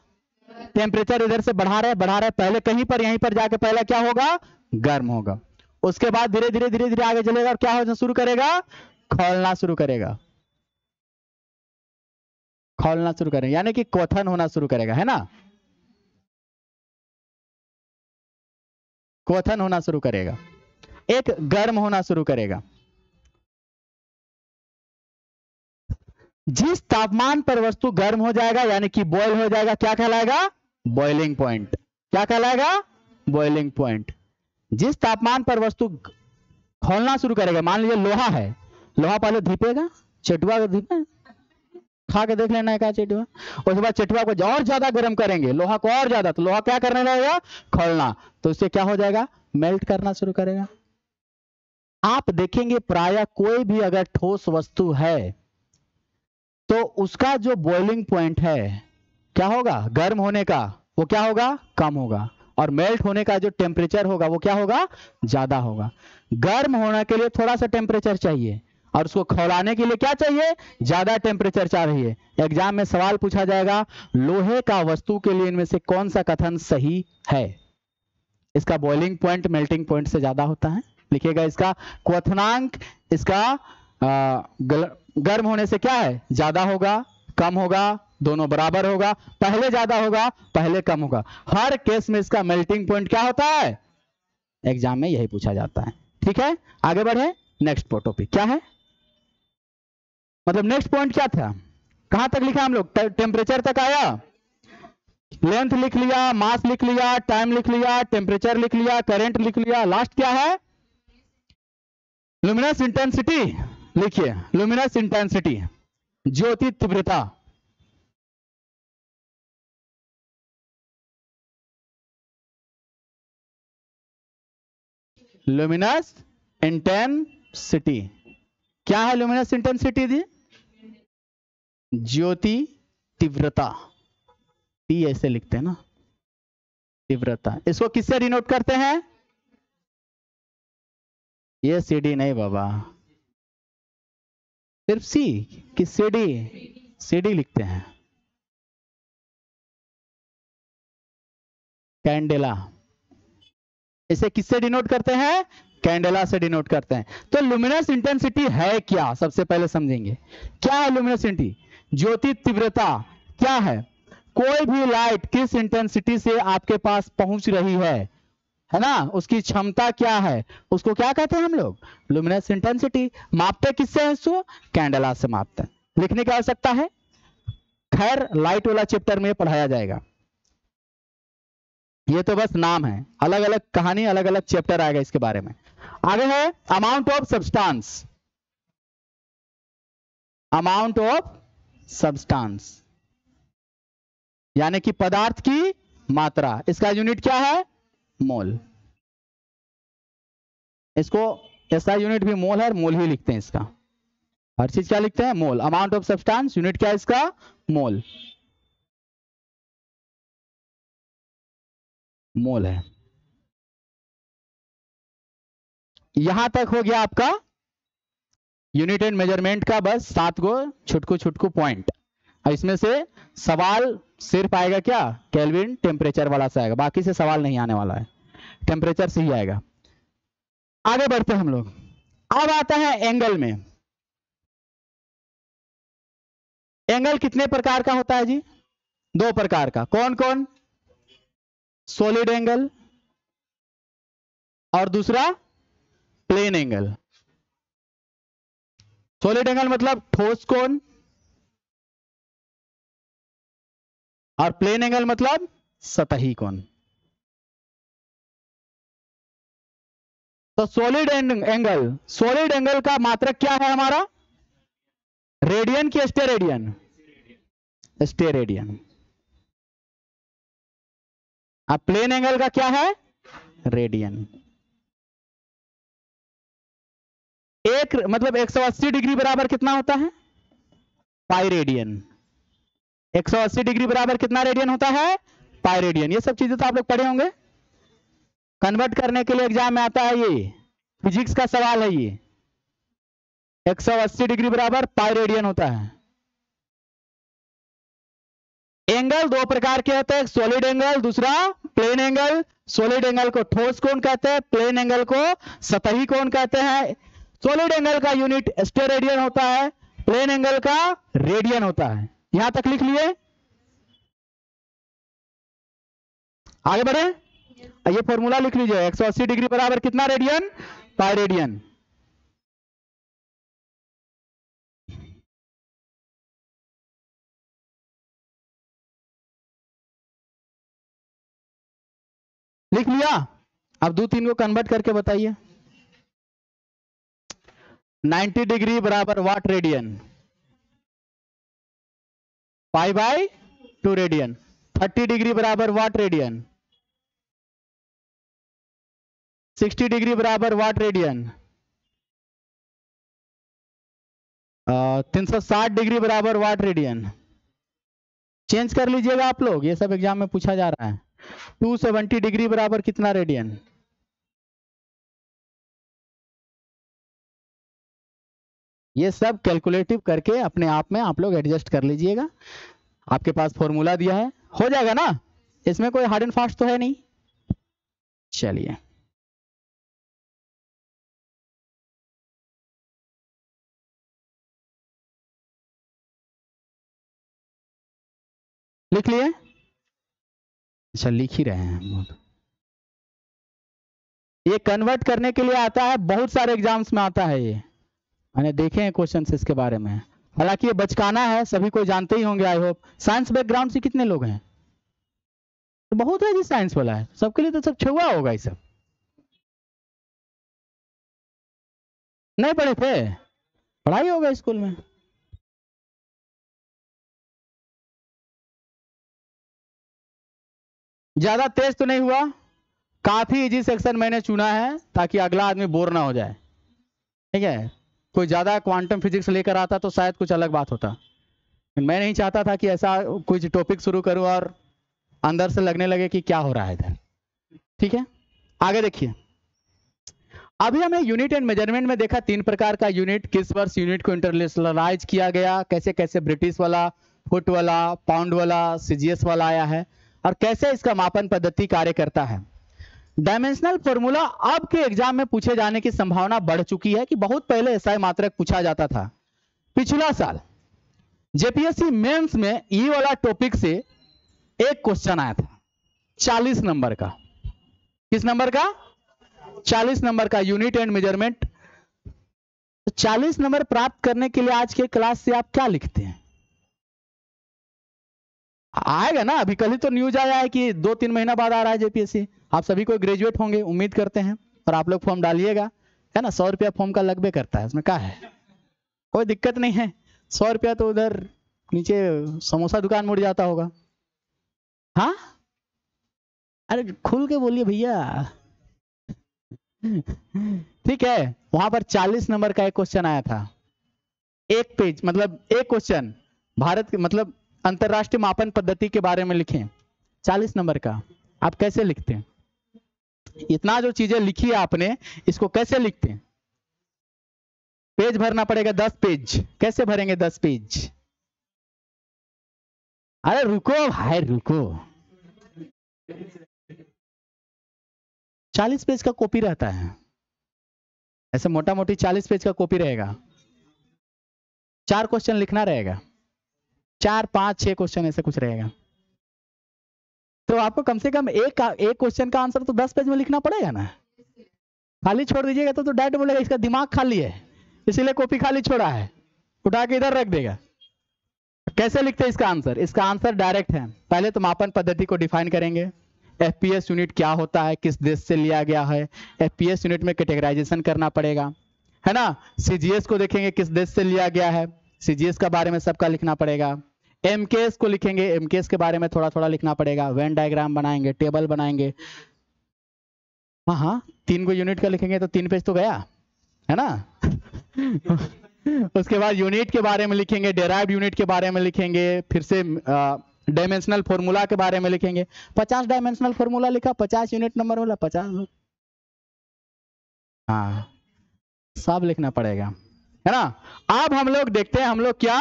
Speaker 1: टेम्परेचर इधर से बढ़ा रहे पहले कहीं पर यहीं पर जाके पहले क्या होगा, गर्म होगा। उसके बाद धीरे धीरे आगे चलेगा और क्या होना शुरू करेगा, खौलना शुरू करेगा, खौलना शुरू करेगा, यानी कि क्वथन होना शुरू करेगा, है ना, क्वथन होना शुरू करेगा, एक गर्म होना शुरू करेगा। जिस तापमान पर वस्तु गर्म हो जाएगा यानी कि बॉयल हो जाएगा, क्या कहलाएगा? Boiling point. क्या कहलाएगा? Boiling point. जिस तापमान पर वस्तु खौलना शुरू करेगा, मान लीजिए लोहा है, लोहा पहले धीपेगा, चटुआ को धीपे, खा के देख लेना है क्या चटुआ, उसके बाद चटुआ को और ज्यादा गर्म करेंगे, लोहा को और ज्यादा, तो लोहा क्या करने लगेगा? खौलना। तो इससे क्या हो जाएगा? मेल्ट करना शुरू करेगा। आप देखेंगे प्रायः कोई भी अगर ठोस वस्तु है तो उसका जो बॉइलिंग पॉइंट है क्या होगा? गर्म होने का, वो क्या होगा? कम होगा। और मेल्ट होने का जो टेम्परेचर होगा वो क्या होगा? ज्यादा होगा। गर्म होने के लिए थोड़ा सा टेम्परेचर चाहिए और उसको खौलाने के लिए क्या चाहिए? ज्यादा टेम्परेचर चाहिए। एग्जाम में सवाल पूछा जाएगा, लोहे का वस्तु के लिए इनमें से कौन सा कथन सही है? इसका बॉइलिंग पॉइंट मेल्टिंग पॉइंट से ज्यादा होता है। लिखिएगा इसका क्वथनांक, इसका गर्म होने से क्या है? ज्यादा होगा, कम होगा, दोनों बराबर होगा, पहले ज्यादा होगा, पहले कम होगा। हर केस में इसका मेल्टिंग पॉइंट क्या होता है? एग्जाम में यही पूछा जाता है। ठीक है, आगे बढ़े। नेक्स्ट टॉपिक क्या है? मतलब नेक्स्ट पॉइंट क्या था? कहां तक लिखा हम लोग? टेम्परेचर तक आया, लेंथ लिख लिया, मास लिख लिया, टाइम लिख लिया, टेम्परेचर लिख लिया, करंट लिख लिया, लास्ट क्या है? Luminous intensity. लिखिए लुमिनस इंटेंसिटी, ज्योति तीव्रता। लुमिनस इंटेंसिटी क्या है? लुमिनस इंटेंसिटी दी ज्योति तीव्रता, टी ऐसे लिखते हैं ना, तीव्रता। इसको किससे डिनोट करते हैं? ये सीडी नहीं बाबा, सिर्फ सी कि सीडी? सीडी लिखते हैं, कैंडेला। इसे किससे डिनोट करते हैं? कैंडेला से डिनोट करते हैं। तो लुमिनस इंटेंसिटी है क्या? सबसे पहले समझेंगे क्या है लुमिनस इंटेंसिटी। ज्योति तीव्रता क्या है? कोई भी लाइट किस इंटेंसिटी से आपके पास पहुंच रही है ना, उसकी क्षमता क्या है, उसको क्या कहते हैं हम लोग? Luminous intensity. मापते किससे हैं? इसको कैंडेला से मापते हैं। लिखने की आवश्यकता है? खैर लाइट वाला चैप्टर में पढ़ाया जाएगा, ये तो बस नाम है, अलग अलग कहानी, अलग अलग चैप्टर आएगा इसके बारे में। आगे है amount of substance. Amount of substance यानी कि पदार्थ की मात्रा। इसका यूनिट क्या है? मोल। इसको ऐसा यूनिट भी मोल है, मोल ही लिखते हैं इसका, हर चीज क्या लिखते हैं? मोल। अमाउंट ऑफ सब्सटेंस यूनिट क्या है इसका? मोल। मोल है। यहां तक हो गया आपका यूनिट एंड मेजरमेंट का, बस 7 गो छुटकू छुटकू पॉइंट। इसमें से सवाल सिर्फ आएगा क्या? केल्विन टेम्परेचर वाला से आएगा, बाकी से सवाल नहीं आने वाला है, टेम्परेचर से ही आएगा। आगे बढ़ते हैं हम लोग। अब आता है एंगल में। एंगल कितने प्रकार का होता है जी? 2 प्रकार का। कौन कौन? सॉलिड एंगल और दूसरा प्लेन एंगल। सॉलिड एंगल मतलब ठोस कोण, और प्लेन एंगल मतलब सतही कोण। तो सॉलिड एंगल, सॉलिड एंगल का मात्रक क्या है हमारा? रेडियन की स्टेरेडियन? स्टेरेडियन। अब प्लेन एंगल का क्या है? रेडियन। एक मतलब 180 डिग्री बराबर कितना होता है? Pi radian. 180 डिग्री बराबर कितना रेडियन होता है? Pi radian. ये सब चीजें तो आप लोग पढ़े होंगे, कन्वर्ट करने के लिए एग्जाम में आता है, ये फिजिक्स का सवाल है। ये 180 डिग्री बराबर पाई रेडियन होता है। एंगल 2 प्रकार के होते हैं, सॉलिड एंगल, दूसरा प्लेन एंगल। सॉलिड एंगल को ठोस कोण कहते हैं, प्लेन एंगल को सतही कोण कहते हैं। सॉलिड एंगल का यूनिट स्टेरेडियन होता है, प्लेन एंगल का रेडियन होता है। यहां तक लिख लिए। आगे बढ़े, ये फॉर्मूला लिख लीजिए, 180 डिग्री बराबर कितना रेडियन? Pi radian. लिख लिया? अब 2-3 को कन्वर्ट करके बताइए। 90 डिग्री बराबर वाट रेडियन, π/2 रेडियन। 30 डिग्री बराबर वाट रेडियन, 60 डिग्री बराबर वाट रेडियन, 360 डिग्री बराबर वाट रेडियन। चेंज कर लीजिएगा आप लोग, ये सब एग्जाम में पूछा जा रहा है। 270 डिग्री बराबर कितना रेडियन? ये सब कैलकुलेटिव करके अपने आप में आप लोग एडजस्ट कर लीजिएगा। आपके पास फॉर्मूला दिया है, हो जाएगा ना? इसमें कोई हार्ड एंड फास्ट तो है नहीं। चलिए, लिख लिए? अच्छा, लिख ही रहे हैं। ये कन्वर्ट करने के लिए आता है, बहुत सारे एग्जाम्स में आता है ये, मैंने देखे हैं क्वेश्चंस इसके बारे में। हालांकि ये बचकाना है, सभी को जानते ही होंगे आई होप। साइंस बैकग्राउंड से कितने लोग हैं? तो बहुत है जी, साइंस वाला है, सबके लिए तो सब छुआ होगा ये सब। नहीं पढ़े थे? पढ़ाई होगा स्कूल में। ज्यादा तेज तो नहीं हुआ, काफी इजी सेक्शन मैंने चुना है ताकि अगला आदमी बोर ना हो जाए, ठीक है? कोई ज्यादा क्वांटम फिजिक्स लेकर आता तो शायद कुछ अलग बात होता। मैं नहीं चाहता था कि ऐसा कुछ टॉपिक शुरू करूं और अंदर से लगने लगे कि क्या हो रहा है इधर। ठीक है, आगे देखिए। अभी हमने यूनिट एंड मेजरमेंट में देखा 3 प्रकार का यूनिट, किस वर्ष यूनिट को इंटरनेशनलाइज किया गया, कैसे कैसे ब्रिटिश वाला, फुट वाला, पाउंड वाला, सीजीएस वाला आया है, और कैसे इसका मापन पद्धति कार्य करता है। डायमेंशनल फॉर्मूला अब के एग्जाम में पूछे जाने की संभावना बढ़ चुकी है कि बहुत पहले एसआई मात्रक पूछा जाता था। पिछला साल जेपीएससी मेंस में ये वाला टॉपिक से एक क्वेश्चन आया था 40 नंबर का। किस नंबर का? 40 नंबर का, यूनिट एंड मेजरमेंट। 40 नंबर प्राप्त करने के लिए आज के क्लास से आप क्या लिखते हैं? आएगा ना, अभी कल ही तो न्यूज आया है कि 2-3 महीना बाद आ रहा है जेपीएससी। आप सभी को ग्रेजुएट होंगे उम्मीद करते हैं, और आप लोग फॉर्म डालिएगा, है ना? 100 रुपया फॉर्म का लगभग करता है, उसमें क्या है, कोई दिक्कत नहीं है। 100 रुपया तो उधर नीचे समोसा दुकान मुड़ जाता होगा। हाँ, अरे खुल के बोलिए भैया। ठीक है, वहां पर 40 नंबर का एक क्वेश्चन आया था, एक पेज, मतलब एक क्वेश्चन, भारत के मतलब अंतरराष्ट्रीय मापन पद्धति के बारे में लिखें, 40 नंबर का। आप कैसे लिखते हैं? इतना जो चीजें लिखी है आपने, इसको कैसे लिखते हैं? पेज भरना पड़ेगा 10 पेज। कैसे भरेंगे 10 पेज? अरे रुको भाई रुको, 40 पेज का कॉपी रहता है, ऐसे मोटा मोटी 40 पेज का कॉपी रहेगा, 4 क्वेश्चन लिखना रहेगा, 4, 5, 6 क्वेश्चन ऐसे कुछ रहेगा। तो आपको कम से कम एक क्वेश्चन का आंसर तो 10 पेज में लिखना पड़ेगा ना। खाली छोड़ दीजिएगा तो डायरेक्ट बोलेगा इसका दिमाग खाली है, इसीलिए कॉपी खाली छोड़ा है, उठा के इधर रख देगा। कैसे लिखते हैं इसका आंसर? इसका आंसर डायरेक्ट है। पहले तो मापन पद्धति को डिफाइन करेंगे, एफपीएस यूनिट क्या होता है, किस देश से लिया गया है, एफपीएस यूनिट में कैटेगराइजेशन करना पड़ेगा, है ना? सीजीएस को देखेंगे किस देश से लिया गया है, सीजीएस का बारे में सबका लिखना पड़ेगा। एमकेएस को लिखेंगे, एमकेएस के बारे में थोड़ा थोड़ा लिखना पड़ेगा, वेन डायग्राम बनाएंगे, टेबल बनाएंगे। हाँ, 3 को यूनिट का लिखेंगे तो 3 पेज तो गया, है ना? उसके बाद यूनिट के बारे में लिखेंगे, डेराइव्ड यूनिट के बारे में लिखेंगे, फिर से डायमेंशनल फॉर्मूला के बारे में लिखेंगे। 50 डायमेंशनल फॉर्मूला लिखा, 50 यूनिट नंबर वाला, 50, हाँ सब लिखना पड़ेगा, है ना? अब हम लोग देखते हैं, हम लोग क्या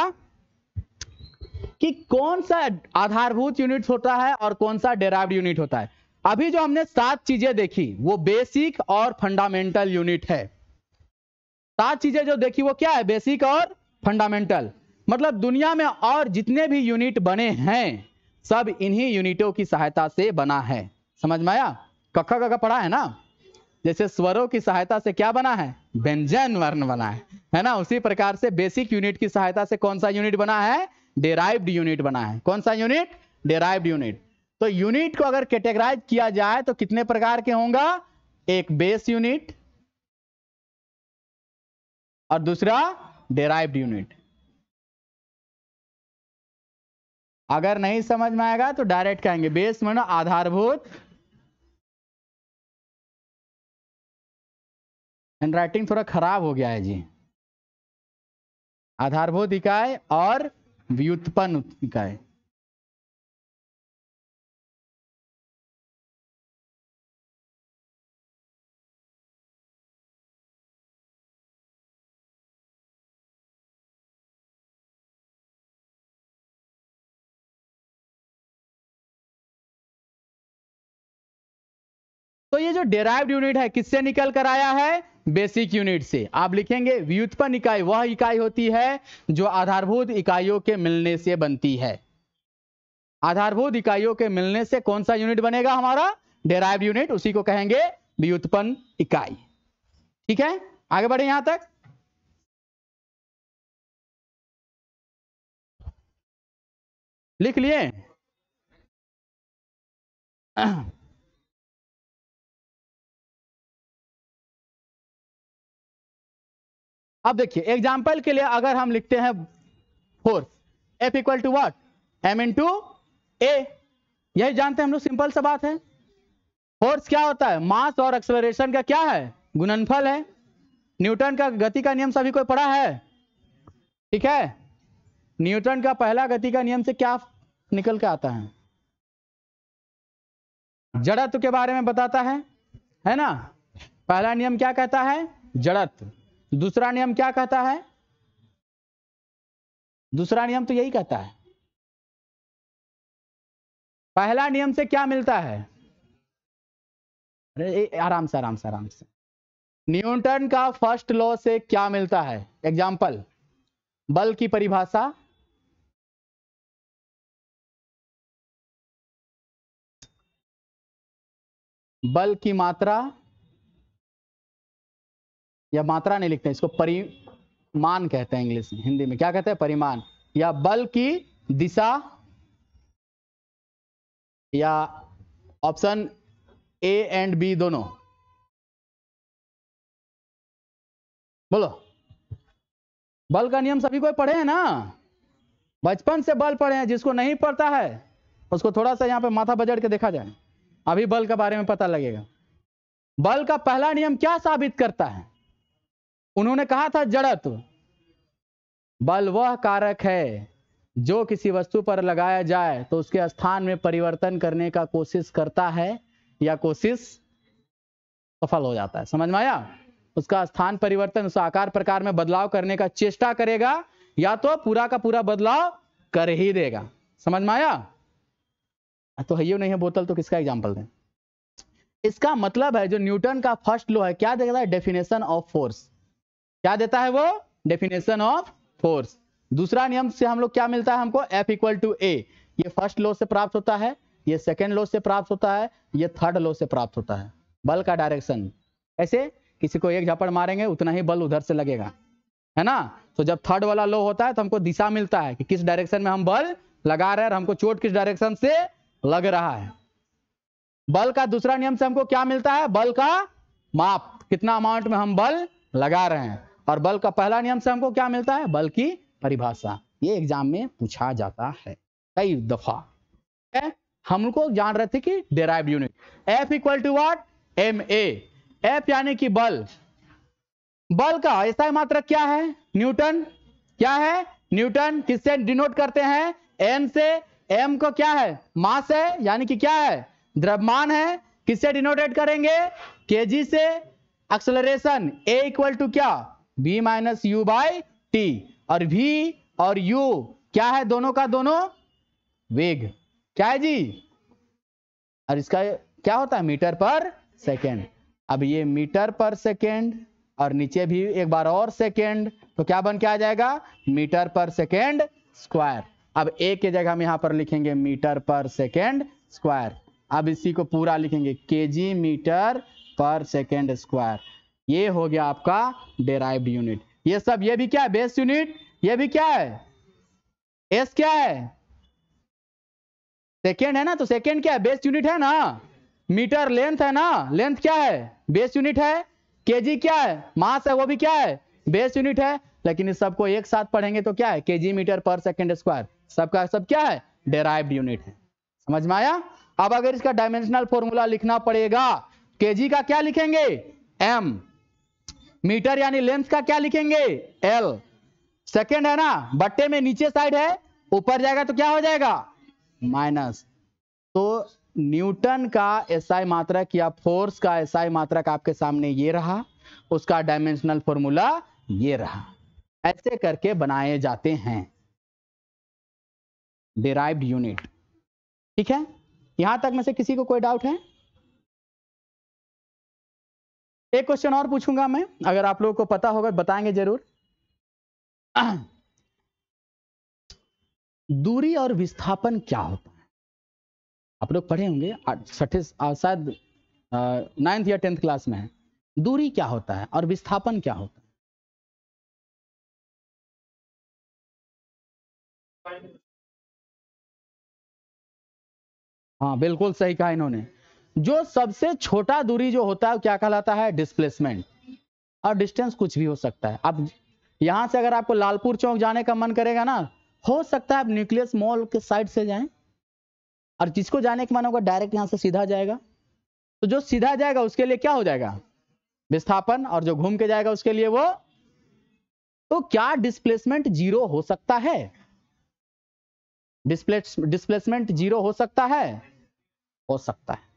Speaker 1: कि कौन सा आधारभूत यूनिट होता है और कौन सा डेराइव्ड यूनिट होता है। अभी जो हमने 7 चीजें देखी वो बेसिक और फंडामेंटल यूनिट है। 7 चीजें जो देखी वो क्या है? बेसिक और फंडामेंटल। मतलब दुनिया में और जितने भी यूनिट बने हैं सब इन्हीं यूनिटों की सहायता से बना है। समझ में आया? कक्का कक्का पढ़ा है ना? जैसे स्वरों की सहायता से क्या बना है? व्यंजन वर्ण बना है ना? उसी प्रकार से बेसिक यूनिट की सहायता से कौन सा यूनिट बना है? डेराइव्ड यूनिट बना है। कौन सा यूनिट? Derived unit. तो यूनिट को अगर कैटेगराइज किया जाए तो कितने प्रकार के होंगे? एक बेस यूनिट और दूसरा डेराइव्ड यूनिट। अगर नहीं समझ में आएगा तो डायरेक्ट कहेंगे बेस माने आधारभूत, हैंडराइटिंग थोड़ा खराब हो गया है जी, आधारभूत इकाई और व्युत्पन्न इकाई। तो ये जो डेराइव्ड यूनिट है किससे निकल कर आया है? बेसिक यूनिट से। आप लिखेंगे व्युत्पन्न इकाई वह इकाई होती है जो आधारभूत इकाइयों के मिलने से बनती है। आधारभूत इकाइयों के मिलने से कौन सा यूनिट बनेगा? हमारा डेराइव्ड यूनिट, उसी को कहेंगे व्युत्पन्न इकाई। ठीक है, आगे बढ़े यहां तक। लिख लिए? अब देखिए एग्जाम्पल के लिए अगर हम लिखते हैं force F equal to what? M into A, यही जानते हैं हम लोग, सिंपल सा बात है। फोर्स क्या होता है? मास और एक्सेलरेशन का क्या है? गुणनफल है। न्यूटन का गति का नियम सभी कोई पढ़ा है? ठीक है, न्यूटन का पहला गति का नियम से क्या निकल के आता है? जड़त्व के बारे में बताता है ना। पहला नियम क्या कहता है? जड़त्व। दूसरा नियम क्या कहता है? दूसरा नियम तो यही कहता है। पहला नियम से क्या मिलता है? अरे आराम से आराम से आराम से। न्यूटन का फर्स्ट लॉ से क्या मिलता है? एग्जाम्पल, बल की परिभाषा, बल की मात्रा, या मात्रा नहीं लिखते इसको, परिमाण कहते हैं इंग्लिश में, हिंदी में क्या कहते हैं? परिमाण। या बल की दिशा, या ऑप्शन ए एंड बी दोनों। बोलो, बल का नियम सभी को पढ़े हैं ना? बचपन से बल पढ़े हैं। जिसको नहीं पढ़ता है उसको थोड़ा सा यहां पे माथा बजड़ के देखा जाए, अभी बल के बारे में पता लगेगा। बल का पहला नियम क्या साबित करता है? उन्होंने कहा था जड़त्व। बल वह कारक है जो किसी वस्तु पर लगाया जाए तो उसके स्थान में परिवर्तन करने का कोशिश करता है या कोशिश सफल हो जाता है। समझ में आया? उसका स्थान परिवर्तन, उस आकार प्रकार में बदलाव करने का चेष्टा करेगा या तो पूरा का पूरा बदलाव कर ही देगा। समझ में आया? तो है नहीं है बोतल, तो किसका एग्जांपल दें? इसका मतलब है जो न्यूटन का फर्स्ट लॉ है क्या देता है? Definition of force. क्या देता है वो? Definition of force. दूसरा नियम से हम लोग क्या मिलता है हमको? F इक्वल टू ए। ये फर्स्ट लॉ से प्राप्त होता है, ये सेकेंड लॉ से प्राप्त होता है, ये थर्ड लॉ से प्राप्त होता है। बल का डायरेक्शन ऐसे, किसी को एक झपड़ मारेंगे उतना ही बल उधर से लगेगा, है ना। तो जब थर्ड वाला लॉ होता है तो हमको दिशा मिलता है कि किस डायरेक्शन में हम बल लगा रहे हैं और हमको चोट किस डायरेक्शन से लग रहा है। बल का दूसरा नियम से हमको क्या मिलता है? बल का माप, कितना अमाउंट में हम बल लगा रहे हैं। और बल का पहला नियम से हमको क्या मिलता है? बल की परिभाषा। ये एग्जाम में पूछा जाता है कई दफा। हम लोग जान रहे थे कि derived unit F equal to what? ma। F यानी कि बल। बल का ऐसा मात्रक क्या है? न्यूटन। क्या है? न्यूटन। किससे डिनोट करते हैं? n से। m को क्या है? मास है, यानी कि क्या है? द्रव्यमान है। किससे डिनोटेट करेंगे? kg से। एक्सेलरेशन a इक्वल टू क्या? v minus you by T. और v और u क्या है? दोनों का दोनों वेग। क्या है जी? और इसका क्या होता है? मीटर पर सेकेंड। अब ये मीटर पर सेकेंड और नीचे भी एक बार और सेकेंड, तो क्या बन के आ जाएगा? मीटर पर सेकेंड स्क्वायर। अब a की जगह हम यहां पर लिखेंगे मीटर पर सेकेंड स्क्वायर। अब इसी को पूरा लिखेंगे kg मीटर पर सेकेंड स्क्वायर। ये हो गया आपका डेराइव्ड यूनिट। ये सब, ये भी क्या है? Base unit. ये भी क्या है? एस क्या है? सेकेंड है ना, तो सेकेंड क्या है, बेस यूनिट है ना। मीटर लेंथ है ना, लेंथ क्या है, बेस यूनिट है। केजी क्या है, मास है, वो भी क्या है, बेस यूनिट है। लेकिन इस सबको एक साथ पढ़ेंगे तो क्या है, केजी मीटर पर सेकेंड स्क्वायर, सबका सब क्या है, डेराइव्ड यूनिट है। समझ में आया। अब अगर इसका डायमेंशनल फॉर्मूला लिखना पड़ेगा, केजी का क्या लिखेंगे, एम। मीटर यानी लेंथ का क्या लिखेंगे, एल। सेकेंड है ना, बट्टे में नीचे साइड है, ऊपर जाएगा तो क्या हो जाएगा, माइनस। तो न्यूटन का एसआई मात्रक या फोर्स का एसआई मात्रक आपके सामने ये रहा, उसका डायमेंशनल फॉर्मूला ये रहा। ऐसे करके बनाए जाते हैं डिराइव्ड यूनिट। ठीक है, यहां तक में से किसी को कोई डाउट है। एक क्वेश्चन और पूछूंगा मैं, अगर आप लोगों को पता होगा बताएंगे जरूर। दूरी और विस्थापन क्या होता है, आप लोग पढ़े होंगे छठे शायद 9th या 10th क्लास में है। दूरी क्या होता है और विस्थापन क्या होता है। हाँ बिल्कुल सही कहा इन्होंने। जो सबसे छोटा दूरी जो होता है क्या कहलाता है, डिस्प्लेसमेंट। और डिस्टेंस कुछ भी हो सकता है। अब यहां से अगर आपको लालपुर चौक जाने का मन करेगा ना, हो सकता है आप न्यूक्लियस मॉल के साइड से जाएं, और जिसको जाने का मन होगा डायरेक्ट यहां से सीधा जाएगा। तो जो सीधा जाएगा उसके लिए क्या हो जाएगा, विस्थापन, और जो घूम के जाएगा उसके लिए वो। तो क्या डिस्प्लेसमेंट जीरो हो सकता है, डिस्प्लेसमेंट जीरो हो सकता है, हो सकता है।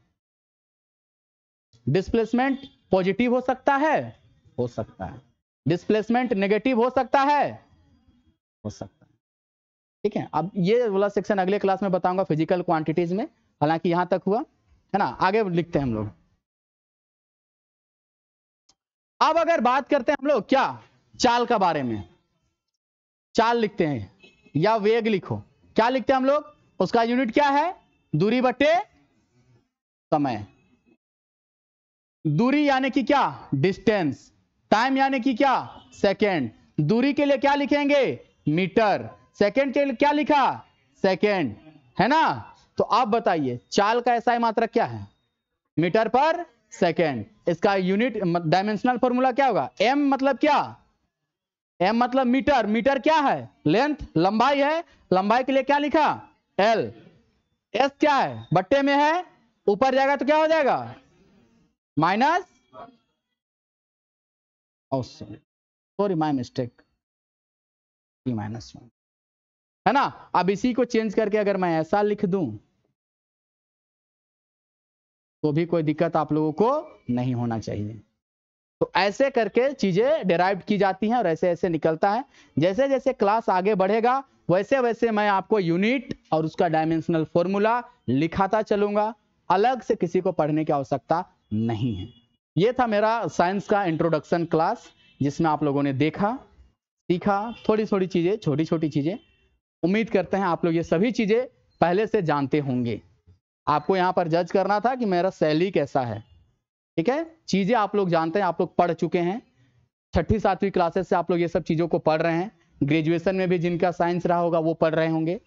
Speaker 1: डिस्प्लेसमेंट पॉजिटिव हो सकता है, हो सकता है। डिस्प्लेसमेंट नेगेटिव हो सकता है, हो सकता है। ठीक है, अब ये वाला सेक्शन अगले क्लास में बताऊंगा फिजिकल क्वांटिटीज में, हालांकि यहां तक हुआ है ना। आगे लिखते हैं हम लोग। अब अगर बात करते हैं हम लोग क्या, चाल का बारे में। चाल लिखते हैं या वेग लिखो, क्या लिखते हैं हम लोग, उसका यूनिट क्या है, दूरी बटे समय। दूरी यानी कि क्या, डिस्टेंस। टाइम यानी कि क्या, सेकेंड। दूरी के लिए क्या लिखेंगे, मीटर। सेकेंड के लिए क्या लिखा, सेकेंड, है ना। तो आप बताइए चाल का एसआई मात्रक क्या है, मीटर पर सेकेंड। इसका यूनिट डायमेंशनल फॉर्मूला क्या होगा, एम मतलब क्या, एम मतलब मीटर। मीटर क्या है, लेंथ, लंबाई है। लंबाई के लिए क्या लिखा, एल। एस क्या है, बट्टे में है, ऊपर जाएगा तो क्या हो जाएगा, माइनस, सॉरी माय मिस्टेक, -1, है ना। अब इसी को चेंज करके अगर मैं ऐसा लिख दूं तो भी कोई दिक्कत आप लोगों को नहीं होना चाहिए। तो ऐसे करके चीजें डिराइव की जाती हैं और ऐसे ऐसे निकलता है। जैसे जैसे क्लास आगे बढ़ेगा वैसे वैसे मैं आपको यूनिट और उसका डायमेंशनल फॉर्मूला लिखाता चलूंगा, अलग से किसी को पढ़ने की आवश्यकता नहीं है। ये था मेरा साइंस का इंट्रोडक्शन क्लास, जिसमें आप लोगों ने देखा, सीखा, थोड़ी थोड़ी चीजें, छोटी छोटी चीजें। उम्मीद करते हैं आप लोग ये सभी चीजें पहले से जानते होंगे। आपको यहाँ पर जज करना था कि मेरा शैली कैसा है। ठीक है, चीजें आप लोग जानते हैं, आप लोग पढ़ चुके हैं, छठी सातवीं क्लासेस से आप लोग ये सब चीजों को पढ़ रहे हैं। ग्रेजुएशन में भी जिनका साइंस रहा होगा वो पढ़ रहे होंगे,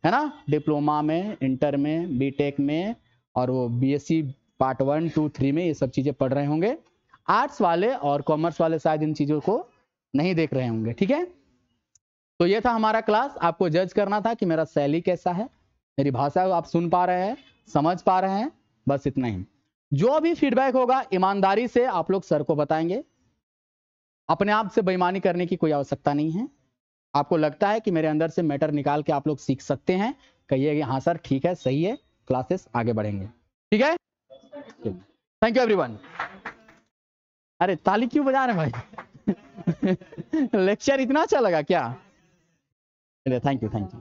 Speaker 1: है ना। डिप्लोमा में, इंटर में, बीटेक में, और वो बीएससी पार्ट 1 2 3 में ये सब चीजें पढ़ रहे होंगे। आर्ट्स वाले और कॉमर्स वाले शायद इन चीजों को नहीं देख रहे होंगे। ठीक है, तो ये था हमारा क्लास। आपको जज करना था कि मेरा शैली कैसा है, मेरी भाषा आप सुन पा रहे हैं, समझ पा रहे हैं, बस इतना ही। जो भी फीडबैक होगा ईमानदारी से आप लोग सर को बताएंगे। अपने आप से बेईमानी करने की कोई आवश्यकता नहीं है। आपको लगता है कि मेरे अंदर से मैटर निकाल के आप लोग सीख सकते हैं, कहिए कि हाँ सर ठीक है, सही है, क्लासेस आगे बढ़ेंगे। ठीक है, थैंक यू एवरीवन। अरे ताली क्यों बजा रहे भाई लेक्चर इतना अच्छा लगा क्या, थैंक यू थैंक यू।